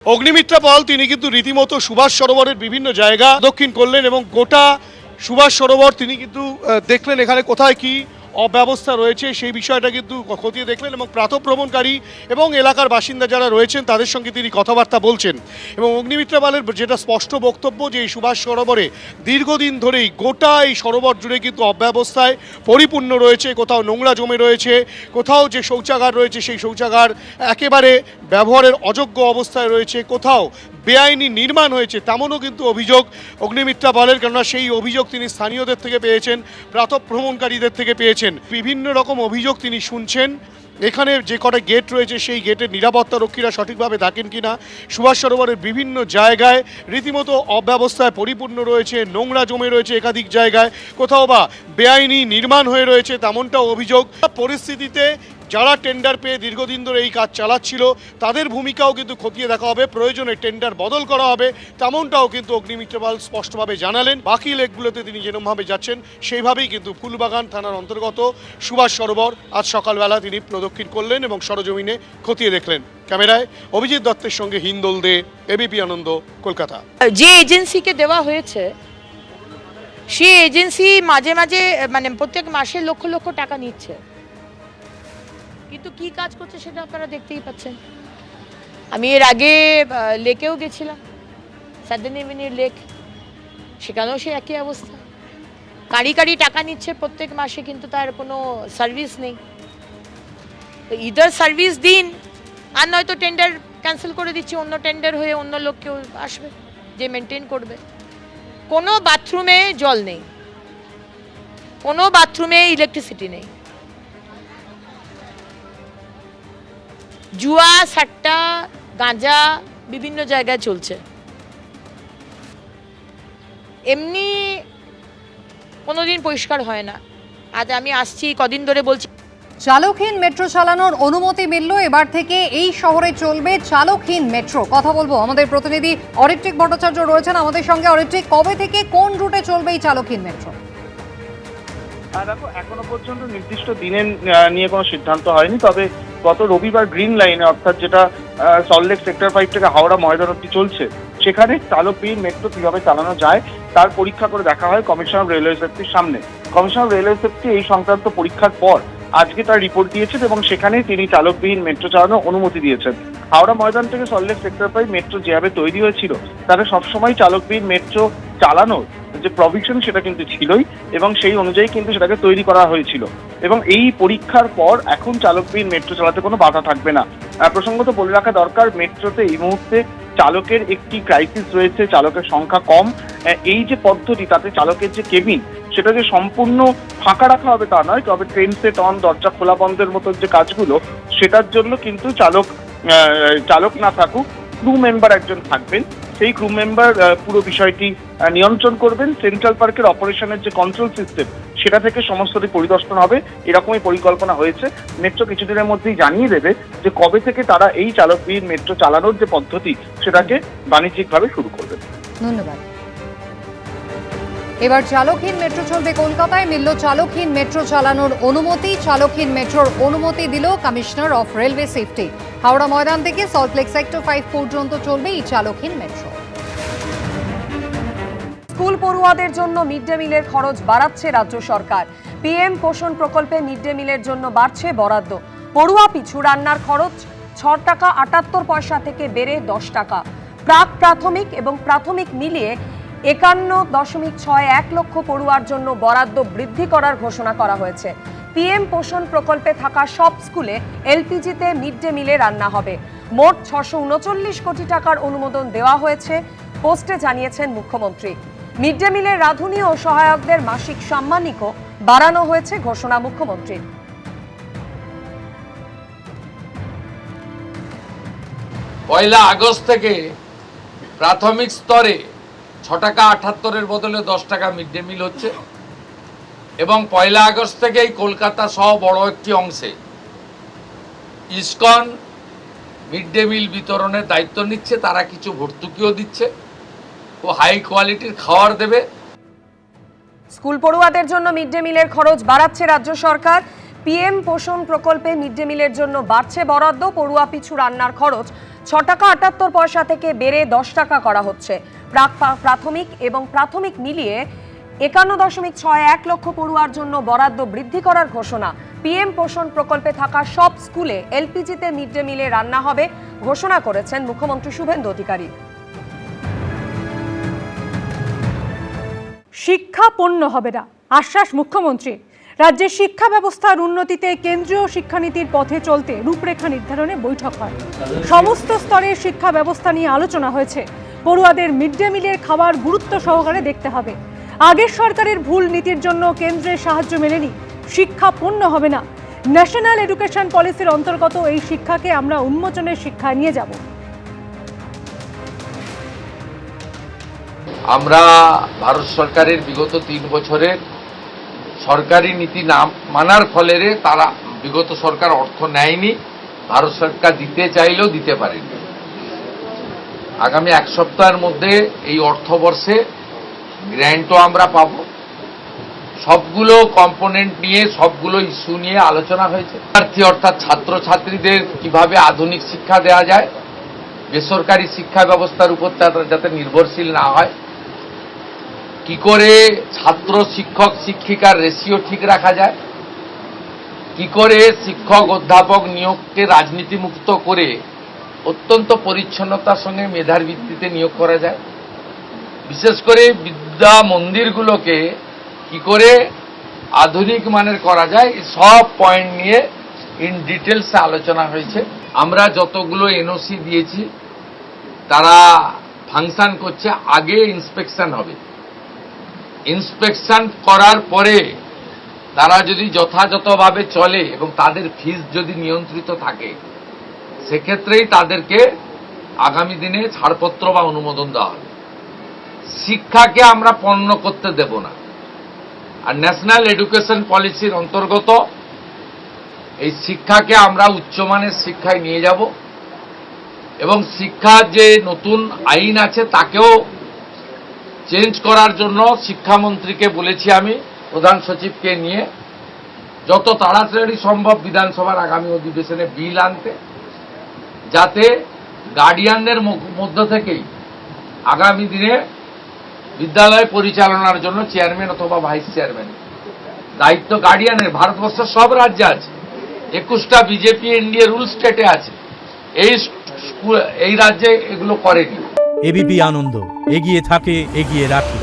অগ্নিমিত্রা পাল তিনি কিন্তু রীতিমতো সুভাষ সরোবরের বিভিন্ন জায়গা দক্ষিণ করলেন এবং গোটা সুভাষ সরোবর তিনি কিন্তু দেখলেন এখানে কোথায় কি অব্যবস্থা রয়েছে সেই বিষয়টা কিন্তু খতিয়ে দেখলেন এবং প্রাতঃভ্রমণকারী এবং এলাকার বাসিন্দা যারা রয়েছেন তাদের সঙ্গে তিনি কথাবার্তা বলছেন এবং অগ্নিমিত্রা পালের যেটা স্পষ্ট বক্তব্য যে এই সুভাষ সরোবরে দীর্ঘদিন ধরেই গোটা এই সরোবর জুড়ে কিন্তু অব্যবস্থায় পরিপূর্ণ রয়েছে, কোথাও নোংরা জমে রয়েছে, কোথাও যে শৌচাগার রয়েছে সেই শৌচাগার একেবারে ব্যবহারের অযোগ্য অবস্থায় রয়েছে, কোথাও বেআইনি নির্মাণ হয়েছে তেমনও কিন্তু অভিযোগ অগ্নিমিত্রা পালের, কেননা সেই অভিযোগ তিনি স্থানীয়দের থেকে পেয়েছেন, প্রাতঃভ্রমণকারীদের থেকে পেয়েছেন। বিভিন্ন রকম অভিযোগ তিনি শুনছেন। এখানে যে কটা গেট রয়েছে সেই গেটের নিরাপত্তা রক্ষীরা সঠিকভাবে থাকেন কিনা, সুভাষ সরোবরের বিভিন্ন জায়গায় রীতিমতো অব্যবস্থায় পরিপূর্ণ রয়েছে, নোংরা জমে রয়েছে একাধিক জায়গায়, কোথাও বা বেআইনি নির্মাণ হয়ে রয়েছে তেমনটাও অভিযোগ। পরিস্থিতিতে যারা টেন্ডার পেয়ে দীর্ঘদিন ধরে এই কাজ চালাচ্ছিল তাদের ভূমিকাও কিন্তু খতিয়ে দেখা হবে, প্রয়োজনে টেন্ডার বদল করা হবে তেমনটাও কিন্তু অগ্নিমিত্রা পাল স্পষ্টভাবে জানালেন। বাকি লেকগুলোতে তিনি যেরকমভাবে যাচ্ছেন সেইভাবেই কিন্তু ফুলবাগান থানার অন্তর্গত সুভাষ সরোবর আজ সকালবেলা তিনি প্রদক্ষিণ করলেন এবং সরজমিনে খতিয়ে দেখলেন। ক্যামেরায় অভিজিৎ দত্তের সঙ্গে হিন্দোল দে, এবিপি আনন্দ, কলকাতা। যে এজেন্সিকে দেওয়া হয়েছে সেই এজেন্সি মাঝে মাঝে মানে প্রত্যেক মাসে লক্ষ লক্ষ টাকা নিচ্ছে, কিন্তু কি কাজ করছে সেটা আপনারা দেখতেই পাচ্ছেন। আমি এর আগে লেকেও গেছিলাম, সাদার্ন এভিনিউ লেক, সেখানেও সে একই অবস্থা। কারি কারি টাকা নিচ্ছে প্রত্যেক মাসে, কিন্তু তার কোনো সার্ভিস নেই। ইদার সার্ভিস দিন আর নয়তো টেন্ডার ক্যান্সেল করে দিচ্ছি, অন্য টেন্ডার হয়ে অন্য লোক কেউ আসবে যে মেনটেন করবে। কোনো বাথরুমে জল নেই, কোনো বাথরুমে ইলেকট্রিসিটি নেই, জুয়া সাট্টা গাঁজা বিভিন্ন জায়গায় চলছে। এমনি কোনোদিন পরিষ্কার হয় না। আজ আমি আসছি, কদিন ধরে বলছি চালকহীন মেট্রো চালানোর অনুমতি মিলল। এবার থেকে এই শহরে চলবে চালকহীন মেট্রো। কথা বলবো আমাদের প্রতিনিধি অরিত্রিক ভট্টাচার্য রয়েছেন আমাদের সঙ্গে। অরিত্রিক, কবে থেকে কোন রুটে চলবে এই চালকহীন মেট্রো? দেখো, এখনো পর্যন্ত নির্দিষ্ট দিনের নিয়ে কোনো সিদ্ধান্ত হয়নি, তবে গত রবিবার গ্রিন লাইনে অর্থাৎ যেটা সল্টলেক সেক্টর 5 থেকে হাওড়া ময়দান অব্দি চলছে, সেখানে চালকহীন মেট্রো কিভাবে চালানো যায় তার পরীক্ষা করে দেখা হয় কমিশনার রেলওয়ে সেফটির সামনে। কমিশনার রেলওয়ে সেফটি এই সংক্রান্ত পরীক্ষার পর আজকে তার রিপোর্ট দিয়েছেন এবং সেখানে তিনি চালকবিহীন মেট্রো চালানোর অনুমতি দিয়েছেন। হাওড়া ময়দান থেকে সল্টলেক সেক্টর 5 মেট্রো যেভাবে তৈরি হয়েছিল তাতে সবসময় চালকবিহীন মেট্রো চালানোর যে প্রভিশন সেটা কিন্তু ছিলই এবং সেই অনুযায়ী কিন্তু সেটাকে তৈরি করা হয়েছিল এবং এই পরীক্ষার পর এখন চালকবিহীন মেট্রো চালাতে কোনো বাধা থাকবে না। প্রসঙ্গত বলে রাখা দরকার, মেট্রোতে এই মুহূর্তে চালকের একটি ক্রাইসিস রয়েছে, চালকের সংখ্যা কম। এই যে পদ্ধতি তাতে চালকের যে কেবিন সেটা যে সম্পূর্ণ ফাঁকা রাখা হবে তা নয়, তবে ট্রেন সেট অন, দরজা খোলা বন্ধের মতো যে কাজগুলো সেটার জন্য কিন্তু চালক না থাকুক, ক্রু মেম্বার একজন থাকবেন। সেই ক্রু মেম্বার পুরো বিষয়টি নিয়ন্ত্রণ করবেন। সেন্ট্রাল পার্কের অপারেশনের যে কন্ট্রোল সিস্টেম সেটা থেকে সমস্তটি পরিদর্শন হবে, এরকমই পরিকল্পনা হয়েছে। মেট্রো কিছুদিনের মধ্যেই জানিয়ে দেবে যে কবে থেকে তারা এই চালকবিহীন মেট্রো চালানোর যে পদ্ধতি সেটাকে বাণিজ্যিকভাবে শুরু করবে। ধন্যবাদ। এবার চালকহীন মেট্রো চলবে কলকাতায়। মিলল চালকহীন মেট্রো চালানোর অনুমতি। চালকহীন মেট্রোর অনুমতি দিল commissioner of railway safety. Howrah Maidan থেকে সল্টলেক সেক্টর 5 পর্যন্ত চলবে এই চালকহীন মেট্রো। স্কুল পড়ুয়াদের জন্য মিড ডে মিলের খরচ বাড়াচ্ছে রাজ্য সরকার। পিএম পোষণ প্রকল্পে মিড ডে মিলের জন্য বাড়ছে বরাদ্দ। পড়ুয়া পিছু রান্নার খরচ 6 টাকা 78 পয়সা থেকে বেড়ে 10 টাকা। প্রাক প্রাথমিক এবং প্রাথমিক মিলিয়ে 51.61 লক্ষ পড়ুয়ার জন্য বরাদ্দ বৃদ্ধি করার ঘোষণা করা হয়েছে। পিএম পোষণ প্রকল্পে থাকা সব স্কুলে এলপিজিতে মিড ডে মিলে রান্না হবে। মোট 639 কোটি টাকার অনুমোদন দেওয়া হয়েছে, পোস্টে জানিয়েছেন মুখ্যমন্ত্রী। মিড ডে মিলের রাঁধুনি ও সহায়কদের মাসিক সাম্মানিকও বাড়ানো হয়েছে, ঘোষণা মুখ্যমন্ত্রীর। 1 আগস্ট থেকে প্রাথমিক স্তরে 6 টাকা 78-এর বদলে 10 টাকা মিড ডে মিল হচ্ছে এবং 1 আগস্ট থেকেই কলকাতা সহ বড় একটি অংশে ইসকন মিড ডে মিল বিতরণের দায়িত্ব নিচ্ছে। তারা কিছু ভর্তুকিও দিচ্ছে ও হাই কোয়ালিটির খাবার দেবে। স্কুল পড়ুয়াদের জন্য মিড ডে মিলের খরচ বাড়াচ্ছে রাজ্য সরকার। পিএম পোষণ প্রকল্পে মিড ডে মিলের জন্য বাড়ছে বরাদ্দ। পড়ুয়া পিছু রান্নার খরচ টাকা 78 পয়সা থেকে বেড়ে 10 টাকা করা হচ্ছে। প্রাথমিক এবং প্রাথমিক মিলিয়ে 51.61 লক্ষ পড়ুয়ার জন্য বরাদ্দ বৃদ্ধি করার ঘোষণা। পিএম পোষণ প্রকল্পে থাকা সব স্কুলে এলপিজিতে মিড ডে মিলে রান্না হবে ঘোষণা করেছেন মুখ্যমন্ত্রী শুভেন্দু অধিকারী। শিক্ষা পণ্য হবে না, আশ্বাস মুখ্যমন্ত্রী। রাজ্যের শিক্ষা ব্যবস্থার উন্নতিতে কেন্দ্রীয় শিক্ষানীতির পথে চলতে রূপরেখা নির্ধারণে বৈঠক হয়। সমস্ত স্তরের শিক্ষা ব্যবস্থা নিয়ে আলোচনা হয়েছে। পড়ুয়াদের মিড ডে মিলের খাবার গুরুত্ব সহকারে দেখতে হবে। আগের সরকারের ভুল নীতির জন্য কেন্দ্রের সাহায্য মেলেনি। শিক্ষা পণ্য হবে না। ন্যাশনাল এডুকেশন পলিসির অন্তর্গত এই শিক্ষাকে আমরা উন্মোচনের শিক্ষায় নিয়ে যাব। আমরা ভারত সরকারের বিগত 3 বছরের সরকারি নীতি না মানার ফলে তারা বিগত সরকার অর্থ নেয়নি, ভারত সরকার দিতে চাইলেও দিতে পারেনি। আগামী 1 সপ্তাহের মধ্যে এই অর্থবর্ষে গ্র্যান্টও আমরা পাব। সবগুলো কম্পোনেন্ট নিয়ে, সবগুলো ইস্যু নিয়ে আলোচনা হয়েছে। অর্থাৎ ছাত্রছাত্রীদের কিভাবে আধুনিক শিক্ষা দেওয়া যায়, বেসরকারি শিক্ষা ব্যবস্থার উপর যাতে নির্ভরশীল না হয়, কি করে ছাত্র শিক্ষক শিক্ষিকার রেশিও ঠিক রাখা যায়, কি করে শিক্ষক অধ্যাপক নিয়োগকে রাজনীতিমুক্ত করে অত্যন্ত পরিচ্ছন্নতার সঙ্গে মেধার ভিত্তিতে নিয়োগ করা যায়, বিশেষ করে বিদ্যা মন্দিরগুলোকে কি করে আধুনিক মানের করা যায়, সব পয়েন্ট নিয়ে ইন ডিটেলসে আলোচনা হয়েছে। আমরা যতগুলো এনওসি দিয়েছি তারা ফাংশন করছে। আগে ইন্সপেকশন হবে, ইন্সপেকশন করার পরে তারা যদি যথাযথভাবে চলে এবং তাদের ফিস যদি নিয়ন্ত্রিত থাকে, সেক্ষেত্রেই তাদেরকে আগামী দিনে ছাড়পত্র বা অনুমোদন দেওয়া হবে। শিক্ষাকে আমরা পণ্য করতে দেব না। আর ন্যাশনাল এডুকেশন পলিসির অন্তর্গত এই শিক্ষাকে আমরা উচ্চমানের শিক্ষায় নিয়ে যাব এবং শিক্ষার যে নতুন আইন আছে তাকেও চেঞ্জ করার জন্য শিক্ষামন্ত্রীকে বলেছি, আমি প্রধান সচিবকে নিয়ে যত তাড়াতাড়ি সম্ভব বিধানসভার আগামী অধিবেশনে বিল আনতে, যাতে গার্ডিয়ানদের মধ্য থেকেই আগামী দিনে বিদ্যালয় পরিচালনার জন্য চেয়ারম্যান অথবা ভাইস চেয়ারম্যান দায়িত্ব গার্ডিয়ানের ভারতবর্ষের সব রাজ্যে আছে। 21টা বিজেপি এনডিএ রুল স্টেটে আছে, এই রাজ্যে এগুলো করেনি। এবিপি আনন্দ, এগিয়ে থাকে, এগিয়ে রাখে।